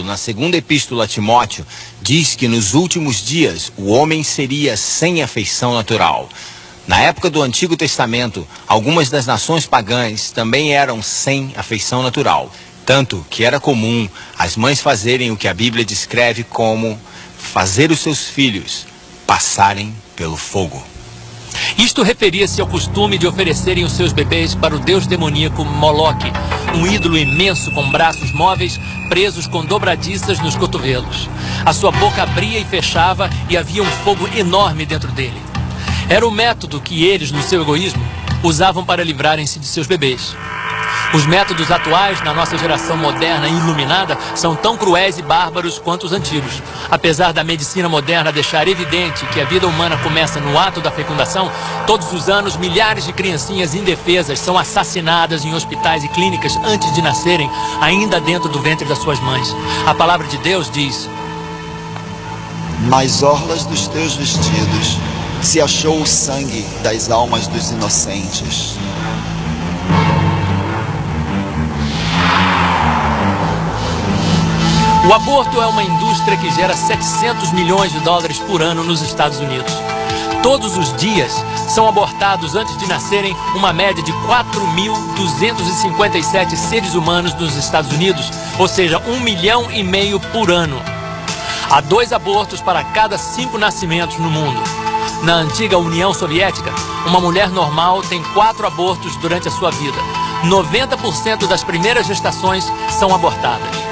na segunda epístola a Timóteo, diz que nos últimos dias o homem seria sem afeição natural. Na época do Antigo Testamento, algumas das nações pagãs também eram sem afeição natural. Tanto que era comum as mães fazerem o que a Bíblia descreve como fazer os seus filhos passarem pelo fogo. Isto referia-se ao costume de oferecerem os seus bebês para o deus demoníaco Moloque, um ídolo imenso com braços móveis presos com dobradiças nos cotovelos. A sua boca abria e fechava e havia um fogo enorme dentro dele. Era o método que eles, no seu egoísmo, usavam para livrarem-se de seus bebês. Os métodos atuais, na nossa geração moderna e iluminada, são tão cruéis e bárbaros quanto os antigos. Apesar da medicina moderna deixar evidente que a vida humana começa no ato da fecundação, todos os anos milhares de criancinhas indefesas são assassinadas em hospitais e clínicas antes de nascerem, ainda dentro do ventre das suas mães. A palavra de Deus diz: nas orlas dos teus vestidos se achou o sangue das almas dos inocentes. O aborto é uma indústria que gera 700 milhões de dólares por ano nos Estados Unidos. Todos os dias são abortados antes de nascerem uma média de 4.257 seres humanos nos Estados Unidos, ou seja, 1,5 milhão por ano. Há 2 abortos para cada 5 nascimentos no mundo. Na antiga União Soviética, uma mulher normal tem 4 abortos durante a sua vida. 90% das primeiras gestações são abortadas.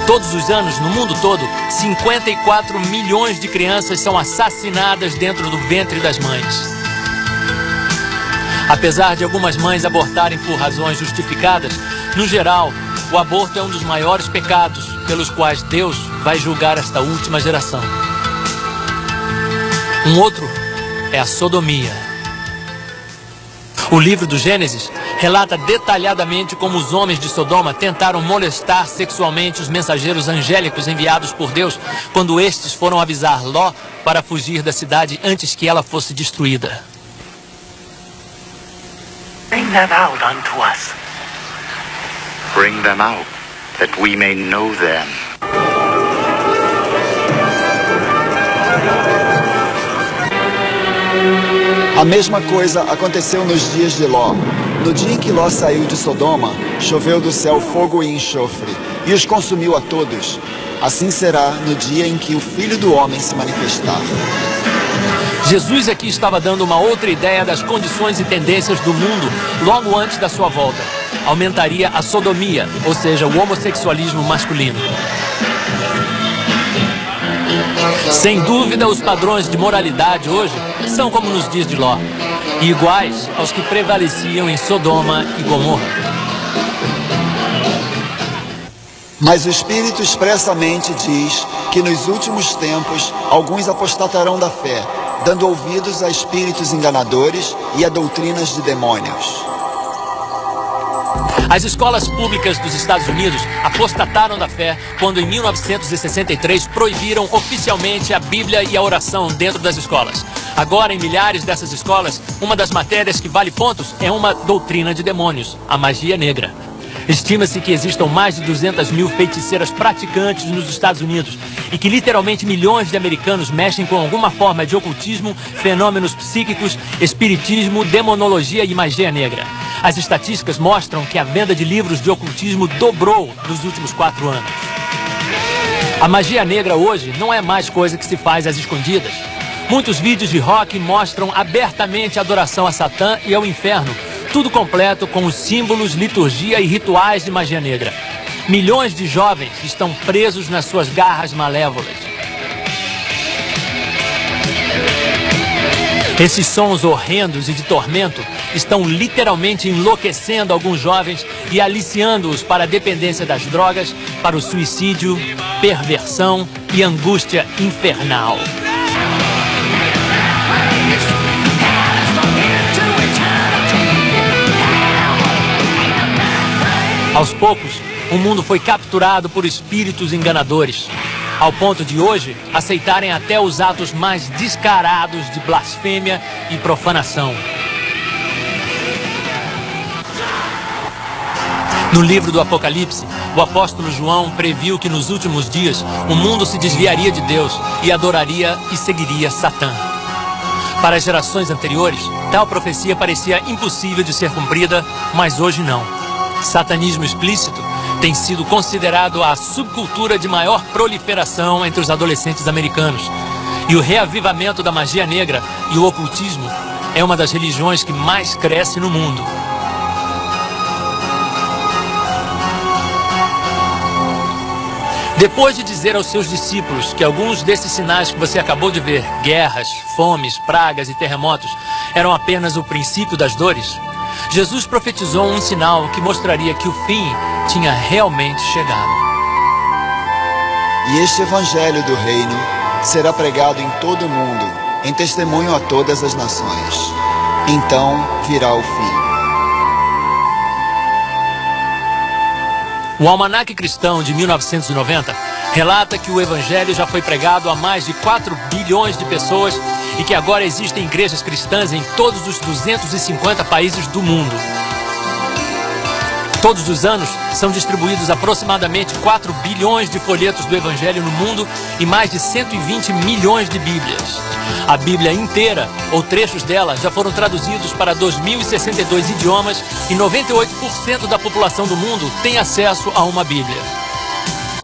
Todos os anos, no mundo todo, 54 milhões de crianças são assassinadas dentro do ventre das mães. Apesar de algumas mães abortarem por razões justificadas, no geral, o aborto é um dos maiores pecados pelos quais Deus vai julgar esta última geração. Um outro é a sodomia. O livro do Gênesis relata detalhadamente como os homens de Sodoma tentaram molestar sexualmente os mensageiros angélicos enviados por Deus quando estes foram avisar Ló para fugir da cidade antes que ela fosse destruída. Bring them out unto us. Bring them out, that we may know them. A mesma coisa aconteceu nos dias de Ló. No dia em que Ló saiu de Sodoma, choveu do céu fogo e enxofre, e os consumiu a todos. Assim será no dia em que o Filho do Homem se manifestar. Jesus aqui estava dando uma outra ideia das condições e tendências do mundo logo antes da sua volta. Aumentaria a sodomia, ou seja, o homossexualismo masculino. Sem dúvida, os padrões de moralidade hoje são como nos dias de Ló, e iguais aos que prevaleciam em Sodoma e Gomorra. Mas o Espírito expressamente diz que nos últimos tempos alguns apostatarão da fé, dando ouvidos a espíritos enganadores e a doutrinas de demônios. As escolas públicas dos Estados Unidos apostataram da fé quando, em 1963, proibiram oficialmente a Bíblia e a oração dentro das escolas. Agora, em milhares dessas escolas, uma das matérias que vale pontos é uma doutrina de demônios, a magia negra. Estima-se que existam mais de 200 mil feiticeiras praticantes nos Estados Unidos e que literalmente milhões de americanos mexem com alguma forma de ocultismo, fenômenos psíquicos, espiritismo, demonologia e magia negra. As estatísticas mostram que a venda de livros de ocultismo dobrou nos últimos 4 anos. A magia negra hoje não é mais coisa que se faz às escondidas. Muitos vídeos de rock mostram abertamente a adoração a Satã e ao inferno, tudo completo com os símbolos, liturgia e rituais de magia negra. Milhões de jovens estão presos nas suas garras malévolas. Esses sons horrendos e de tormento estão literalmente enlouquecendo alguns jovens e aliciando-os para a dependência das drogas, para o suicídio, perversão e angústia infernal. Aos poucos, o mundo foi capturado por espíritos enganadores, ao ponto de hoje aceitarem até os atos mais descarados de blasfêmia e profanação. No livro do Apocalipse, o apóstolo João previu que nos últimos dias o mundo se desviaria de Deus e adoraria e seguiria Satã. Para as gerações anteriores, tal profecia parecia impossível de ser cumprida, mas hoje não. Satanismo explícito tem sido considerado a subcultura de maior proliferação entre os adolescentes americanos. E o reavivamento da magia negra e o ocultismo é uma das religiões que mais cresce no mundo. Depois de dizer aos seus discípulos que alguns desses sinais que você acabou de ver, guerras, fomes, pragas e terremotos, eram apenas o princípio das dores, Jesus profetizou um sinal que mostraria que o fim tinha realmente chegado. E este evangelho do reino será pregado em todo o mundo, em testemunho a todas as nações. Então virá o fim. O Almanaque Cristão de 1990 relata que o Evangelho já foi pregado a mais de 4 bilhões de pessoas e que agora existem igrejas cristãs em todos os 250 países do mundo. Todos os anos são distribuídos aproximadamente 4 bilhões de folhetos do Evangelho no mundo e mais de 120 milhões de Bíblias. A Bíblia inteira, ou trechos dela, já foram traduzidos para 2.062 idiomas e 98% da população do mundo tem acesso a uma Bíblia.